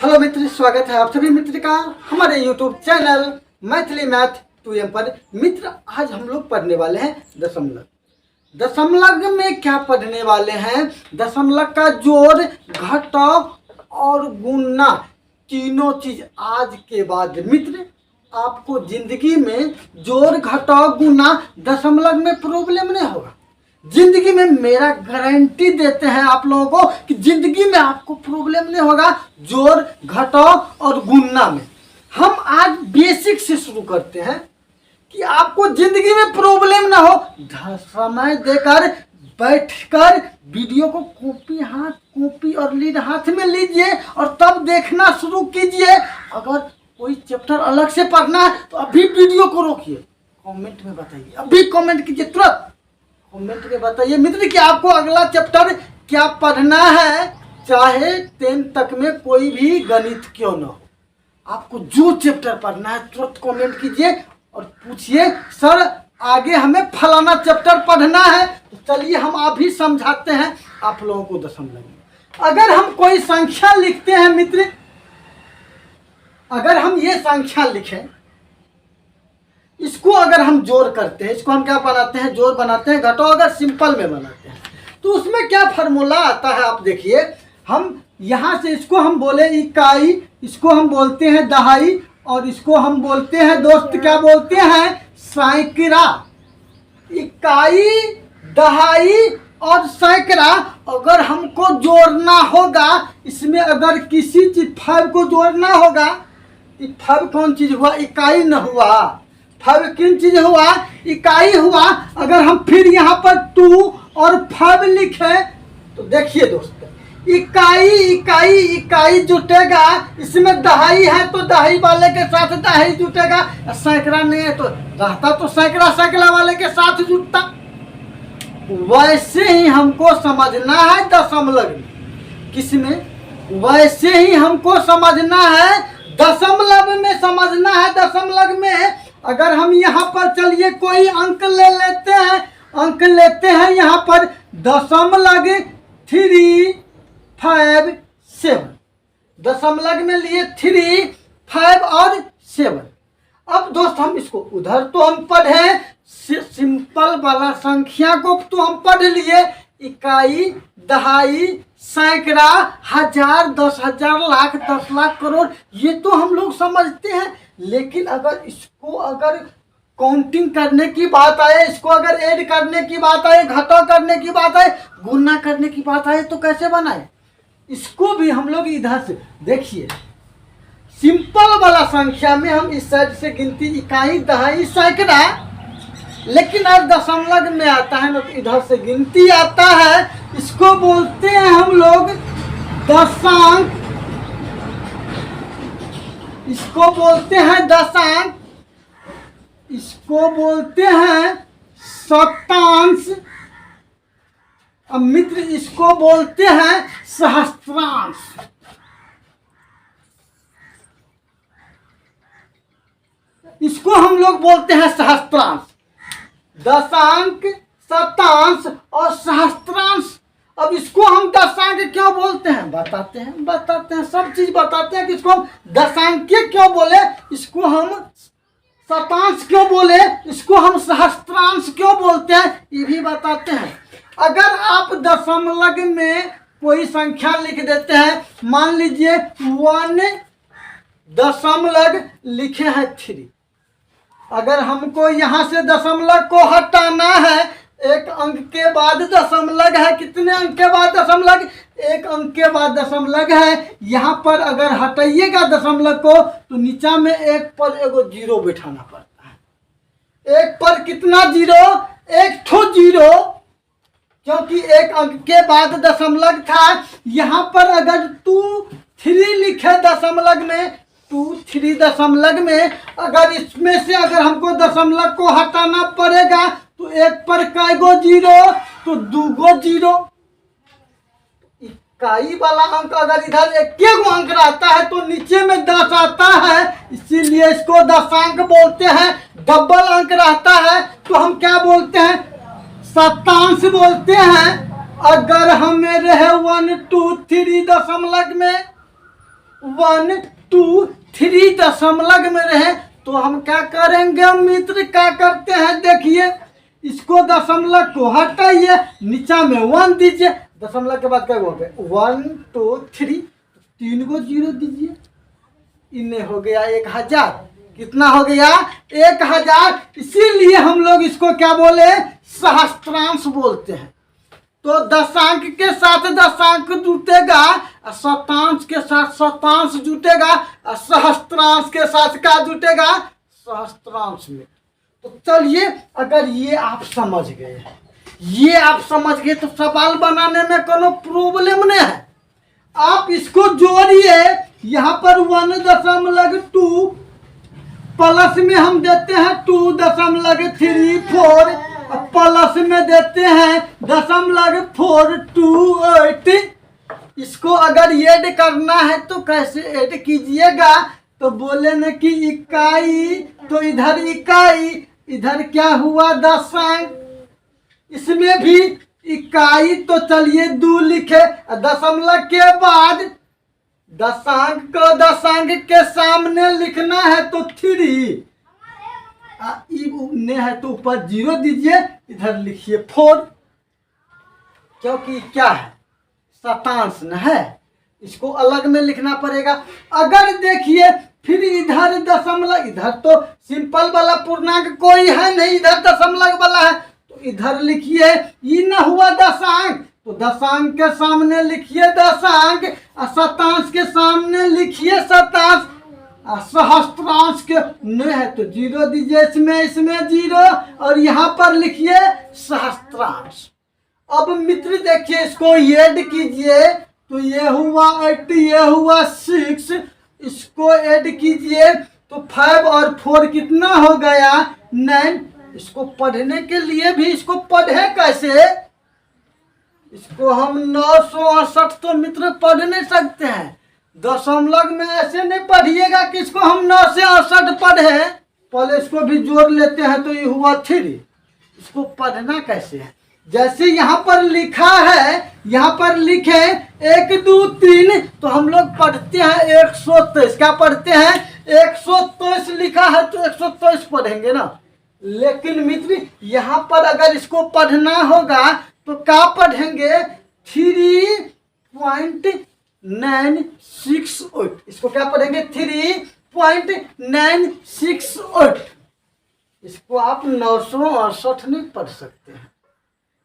Hello मित्र, स्वागत है आप सभी मित्र का हमारे YouTube channel Maithili math 2M पर। मित्र, आज हम लोग पढ़ने वाले हैं दशमलव। दशमलव में क्या पढ़ने वाले हैं? दशमलव का जोड़, घटाव और गुणा, तीनों चीज आज के बाद मित्र आपको जिंदगी में जोड़, घटाव, गुणा, दशमलव में प्रॉब्लम नहीं होगा। जिंदगी में मेरा गारंटी देते हैं आप लोगों को कि जिंदगी में आपको प्रॉब्लम नहीं होगा जोड़, घटाव और गुणा में। हम आज बेसिक से शुरू करते हैं कि आपको जिंदगी में प्रॉब्लम ना हो। समय देकर बैठकर वीडियो को कॉपी और लीड हाथ में लीजिए और तब देखना शुरू कीजिए। अगर कोई चैप्टर अलग से पढ़ना है तो अभी वीडियो को रोकिए, कमेंट में बताइए, अभी कमेंट कीजिए, तुरंत कमेंट में बताइए मित्र कि आपको अगला चैप्टर क्या पढ़ना है। चाहे 10 तक में कोई भी गणित क्यों न हो, आपको जो चैप्टर पढ़ना है तुरंत कमेंट कीजिए और पूछिए सर आगे हमें फलाना चैप्टर पढ़ना है। तो चलिए हम अभी समझाते हैं आप लोगों को दशमलव। अगर हम कोई संख्या लिखते हैं मित्र, अगर हम ये संख्या लिखें, इसको अगर हम जोड़ करते हैं, इसको हम क्या बनाते हैं? जोड़ बनाते हैं। घटाव अगर सिंपल में बनाते हैं तो उसमें क्या फार्मूला आता है आप देखिए। हम यहाँ से इसको हम बोले इकाई, इसको हम बोलते हैं दहाई और इसको हम बोलते हैं दोस्त क्या बोलते हैं? सैकड़ा। इकाई, दहाई और सैकड़ा अगर हमको जोड़ना होगा, इसमें अगर किसी चीज 5 को जोड़ना होगा, 5 कौन चीज हुआ? इकाई न हुआ। 5 किन चीज हुआ? इकाई हुआ। अगर हम फिर यहाँ पर 2 और 5 लिखे तो देखिए दोस्तों, इकाई जुटेगा, इसमें दहाई है तो दहाई वाले के साथ दहाई जुटेगा। सैकड़ा नहीं है तो रहता तो सैकड़ा वाले के साथ जुटता। वैसे ही हमको समझना है दशमलव में। किसमें? वैसे ही हमको समझना है दशमलव में, समझना है दशमलव में। अगर हम यहाँ पर चलिए कोई अंक ले लेते हैं, अंक लेते हैं यहाँ पर दशमलव 3, 5, 7। दशमलव में लिए 3, 5 और 7। अब दोस्त हम इसको उधर तो हम पढ़े, सिंपल वाला संख्या को तो हम पढ़ लिए। इकाई, दहाई, सैकड़ा, हजार, 10,000, लाख, 10 लाख, करोड़, ये तो हम लोग समझते हैं। लेकिन अगर इसको अगर काउंटिंग करने की बात आए, इसको अगर ऐड करने की बात आए, घटाव करने की बात आए, गुणा करने की बात आए तो कैसे बनाए? इसको भी हम लोग इधर से देखिए। सिंपल वाला संख्या में हम इस साइड से गिनती इकाई, दहाई, सैकड़ा, लेकिन अब दशमलव में आता है ना तो इधर से गिनती आता है। इसको बोलते हैं हम लोग दशांक, इसको बोलते हैं दशांक, इसको बोलते हैं शतांश। अब मित्र इसको बोलते हैं सहस्त्रांश। इसको हम लोग बोलते हैं सहस्त्रांश। दशांक, शतांश और सहस्त्रांश। अब इसको हम दशांक क्यों बोलते हैं? बताते हैं, सब चीज बताते हैं कि इसको हम दशांक क्यों बोले, इसको हम शतांश क्यों बोले, इसको हम सहस्त्रांश क्यों बोलते हैं, ये भी बताते हैं। अगर आप दशमलव में कोई संख्या लिख देते हैं, मान लीजिए 1 दशमलव लिखे हैं 3। अगर हमको यहाँ से दशमलव को हटाना है, एक अंक के बाद दशमलव है, कितने अंक के बाद दशमलव? 1 अंक के बाद दशमलव है। यहाँ पर अगर हटाइएगा दशमलव को तो नीचा में 1 पर एगो 0 बिठाना पड़ता है। 1 पर कितना 0? 1 ठो 0, क्योंकि 1 अंक के बाद दशमलव था। यहाँ पर अगर 2, 3 लिखे दशमलव में, 2, 3 दशमलव में, अगर इसमें से अगर हमको दशमलव को हटाना पड़ेगा तो 1 पर कै गो 0? तो 2 गो 0। इकाई वाला अंक अगर इधर 1 गो अंक रहता है तो नीचे में 10 आता है, इसीलिए इसको दशांक बोलते हैं। डबल अंक रहता है तो हम क्या बोलते हैं? शतांश बोलते हैं। अगर हमें रहे 1, 2, 3 दशमलव में 1 2 3 दशमलव में रहे तो हम क्या करेंगे मित्र, क्या करते हैं देखिए, इसको दशमलव को हटाइए, नीचा में 1 दीजिए, दशमलव के बाद क्या होगा 1 2 3, 3 को 0 दीजिए, इन्हें हो गया 1000। कितना हो गया 1000। इसीलिए हम लोग इसको क्या बोले, सहस्त्रांश बोलते हैं। तो दशांक के साथ दशांक जुटेगा, शतांश के साथ शतांश जुटेगा, और सहस्त्रांश के साथ क्या जुटेगा, सहस्त्रांश में। तो चलिए, अगर ये आप समझ गए, ये आप समझ गए तो सवाल बनाने में कोनो प्रॉब्लम नहीं है। आप इसको जोड़िए, यहाँ पर 1.2 प्लस में हम देते हैं 2.34, प्लस में देते हैं 0.428। इसको अगर ऐड करना है तो कैसे ऐड कीजिएगा, तो बोले न कि इकाई, तो इधर इकाई, इधर क्या हुआ दशमलव, इसमें भी इकाई, तो चलिए 2 लिखे, दशमलव के बाद दशांक को दशांक के सामने लिखना है तो 3, ने है तो ऊपर 0 दीजिए, इधर लिखिए 4, क्योंकि क्या है शतांश न है, इसको अलग में लिखना पड़ेगा। अगर देखिए फिर इधर दशमलव, इधर तो सिंपल वाला पूर्णांक कोई है नहीं, इधर दशमलव वाला है, तो इधर लिखिए, ये न हुआ दशांक, तो दशांक के सामने लिखिए दशांक, और शतांश के सामने लिखिए शतांश, और सहस्त्रांश के न है तो 0 दीजिए, इसमें 0, और यहाँ पर लिखिए सहस्त्रांश। अब मित्र देखिए, इसको ऐड कीजिए, तो ये हुआ 8, ये हुआ 6, इसको ऐड कीजिए तो 5 और 4 कितना हो गया 9। इसको पढ़ने के लिए भी इसको पढ़े कैसे, इसको हम 968 तो मित्र पढ़ नहीं सकते हैं, दशमलव में ऐसे नहीं पढ़िएगा कि इसको हम 9 से 68 पढ़े। पहले इसको भी जोड़ लेते हैं, तो ये हुआ 3। इसको पढ़ना कैसे है, जैसे यहाँ पर लिखा है, यहाँ पर लिखे 1 2 3, तो हम लोग पढ़ते हैं 123। क्या पढ़ते हैं 123 लिखा है तो 123 पढ़ेंगे ना। लेकिन मित्र यहाँ पर अगर इसको पढ़ना होगा तो क्या पढ़ेंगे 3.968। इसको क्या पढ़ेंगे 3.968। इसको आप 968 नहीं पढ़ सकते हैं।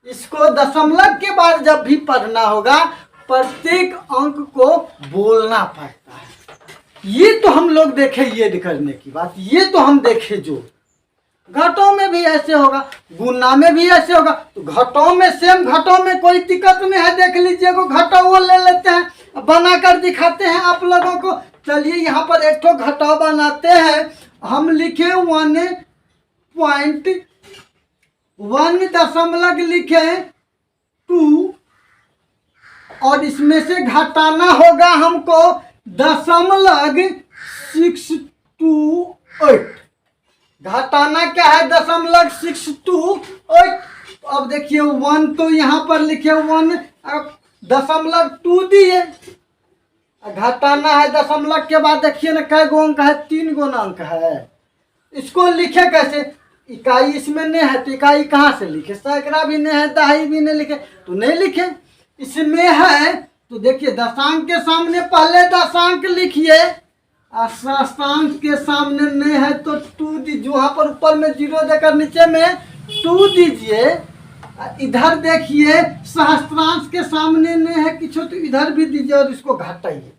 इसको दशमलव के बाद जब भी पढ़ना होगा प्रत्येक अंक को बोलना पड़ता है। ये तो हम लोग देखे ये करने की बात, ये तो हम देखे जो घटों में भी ऐसे होगा, गुना में भी ऐसे होगा। तो घटों में सेम, घटों में कोई दिक्कत नहीं है। देख लीजिए को घटा वो ले लेते हैं, बनाकर दिखाते हैं आप लोगों को। चलिए यहाँ पर एक तो घटा बनाते हैं। हम लिखे 1.1 दशमलव लिखे 2, और इसमें से घटाना होगा हमको 0.628। घटाना क्या है 0.628। अब देखिए 1 तो यहाँ पर लिखे 1, 0.2 दिए। घटाना है दशमलव के बाद देखिए ना कै गो अंक है, 3 गो अंक है। इसको लिखे कैसे, इकाई इसमें नहीं है तो इकाई कहाँ से लिखे, सैकड़ा भी नहीं है, दहाई भी नहीं लिखे तो नहीं लिखे। इसमें है तो देखिए दशांक के सामने पहले दशांक लिखिए, और शतांश के सामने नहीं है तो 2 दीजिए। वहाँ पर ऊपर में 0 देकर नीचे में 2 दीजिए। इधर देखिए सहस्त्रांश के सामने नहीं है कुछ तो इधर भी दीजिए, और इसको घटाइए।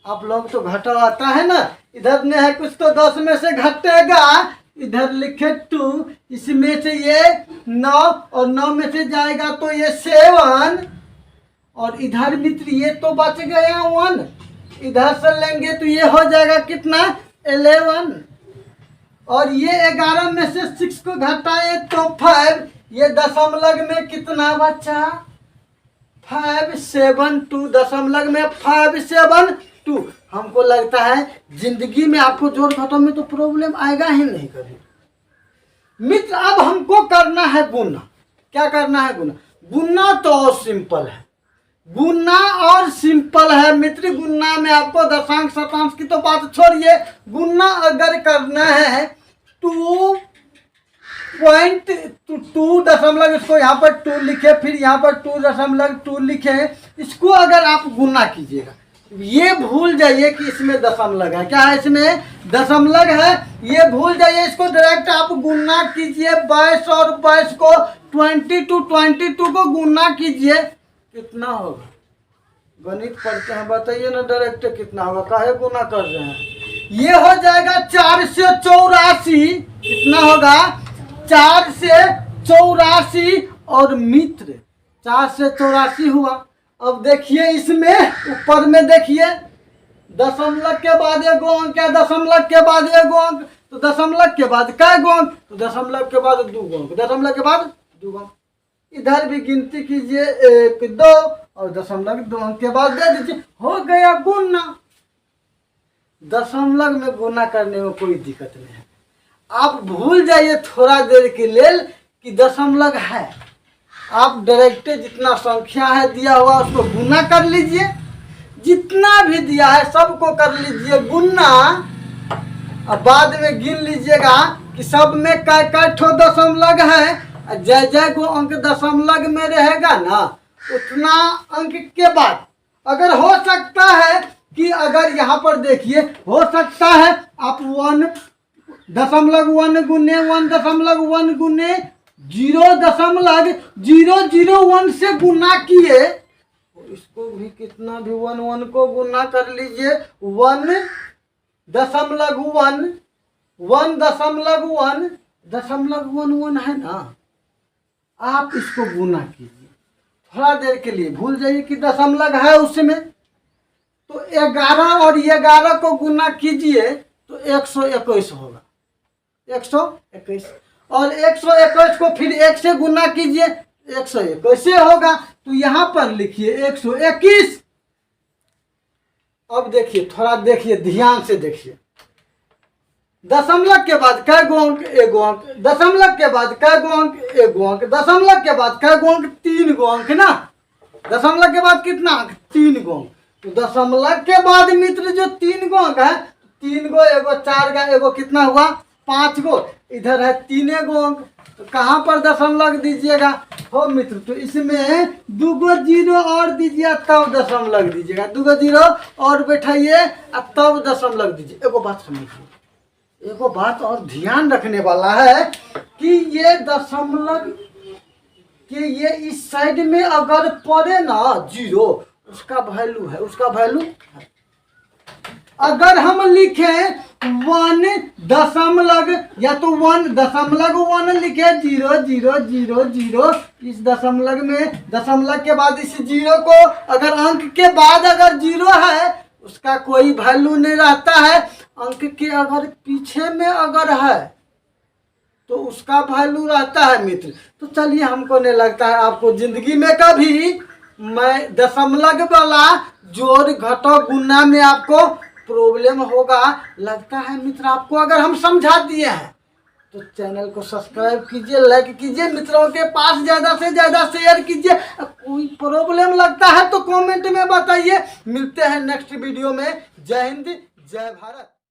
आप लोग तो घटा आता है ना, इधर नहीं है कुछ तो 10 में से घटेगा। इधर लिखे 2, इसमें से ये 9, और 9 में से जाएगा तो ये 7, और इधर मित्र ये तो बच गया 1, इधर से लेंगे तो ये हो जाएगा कितना 11, और ये 11 में से 6 को घटाए तो 5। ये दशमलव में कितना बचा 572, दशमलव में 572। हमको लगता है जिंदगी में आपको जोड़ घटाव में तो प्रॉब्लम आएगा ही नहीं कभी। मित्र अब हमको करना है गुना। क्या करना है गुना, गुना तो सिंपल है। गुना और सिंपल है मित्र। गुना में आपको दशांश शतांश की तो बात छोड़िए, गुना अगर करना है 2.2 दशमलव, इसको यहाँ पर 2 लिखे, फिर यहाँ पर 2.2 लिखे, इसको अगर आप गुना कीजिएगा, ये भूल जाइए कि इसमें दशमलव है। क्या है? इसमें दशमलव है, ये भूल जाइए। इसको डायरेक्ट आप गुना कीजिए 22 और 22 को 22 को गुना कीजिए, कितना होगा? गणित पढ़ते हैं, बताइए ना डायरेक्ट कितना होगा, काहे गुना कर रहे हैं? ये हो जाएगा 4 से 84, कितना होगा? 4 से 84 और मित्र 4 से 84 हुआ। अब देखिए इसमें ऊपर में देखिए, दशमलव के बाद एगो अंक है, दशमलव के बाद एगो अंक, तो दशमलव के बाद कै गो अंक? तो दशमलव के बाद 2 अंक, दशमलव के बाद 2 अंक। इधर भी गिनती कीजिए 1 2 और दशमलव 2 अंक के बाद दे दीजिए, हो गया गुना। दशमलव में गुना करने में कोई दिक्कत नहीं है। आप भूल जाइए थोड़ा देर के लिए कि दशमलव है, आप डायरेक्ट जितना संख्या है दिया हुआ उसको गुना कर लीजिए, जितना भी दिया है सबको कर लीजिए गुना। अब बाद में गिन लीजिएगा कि सब में कै ठो दशमलव है, जय जय को अंक दशमलव में रहेगा ना, उतना अंक के बाद अगर हो सकता है कि अगर यहाँ पर देखिए, हो सकता है आप 1.1 गुने 1.1 गुने 0.001 से गुना किए, इसको भी कितना भी 1 को गुना कर लीजिए, 1.1 है ना, आप इसको गुना कीजिए थोड़ा देर के लिए, भूल जाइए कि दशमलव है उसमें। तो 11 और 11 को गुना कीजिए तो 121 होगा, 121, और 121 को फिर 1 से गुना कीजिए 121 होगा। तो यहाँ पर लिखिए 121। अब देखिए, थोड़ा देखिए, ध्यान से देखिए, दशमलव के बाद कै गो अंक? एगो अंक। दशमलव के बाद कै गो अंक? एगो अंक। दशमलव के बाद कै गो अंक? 3 गो अंक ना। दशमलव के बाद कितना अंक? 3 गो अंक। तो दशमलव के बाद मित्र जो 3 गो अंक है, 3 गो, एगो 4 का, एगो कितना हुआ? 5 गो, इधर है 3 गो अंक, तो कहाँ पर दशमलव दीजिएगा हो मित्र? तो इसमें 2 गो 0 और दीजिए तब दशमलव दीजिएगा, 2 गो 0 और बैठाइए तब दशमलव दीजिए। एगो बात समझिए, एगो बात और ध्यान रखने वाला है कि ये दशमलव के ये इस साइड में अगर पड़े ना 0, उसका वैल्यू है, उसका वैल्यू है। अगर हम लिखें 1 या तो 1.1 लिखे 0 0 0 0, इस दशमलव में, दशमलव के बाद इस 0 को अगर अंक के बाद अगर 0 है उसका कोई वैल्यू नहीं रहता है, अंक के अगर पीछे में अगर है तो उसका वैल्यू रहता है मित्र। तो चलिए, हमको नहीं लगता है आपको जिंदगी में कभी मैं दशमलव वाला जोड़ घटाव गुना में आपको प्रॉब्लम होगा, लगता है मित्र आपको अगर हम समझा दिए हैं। तो चैनल को सब्सक्राइब कीजिए, लाइक कीजिए, मित्रों के पास ज़्यादा से ज़्यादा शेयर कीजिए। कोई प्रॉब्लम लगता है तो कमेंट में बताइए। मिलते हैं नेक्स्ट वीडियो में। जय हिंद, जय भारत।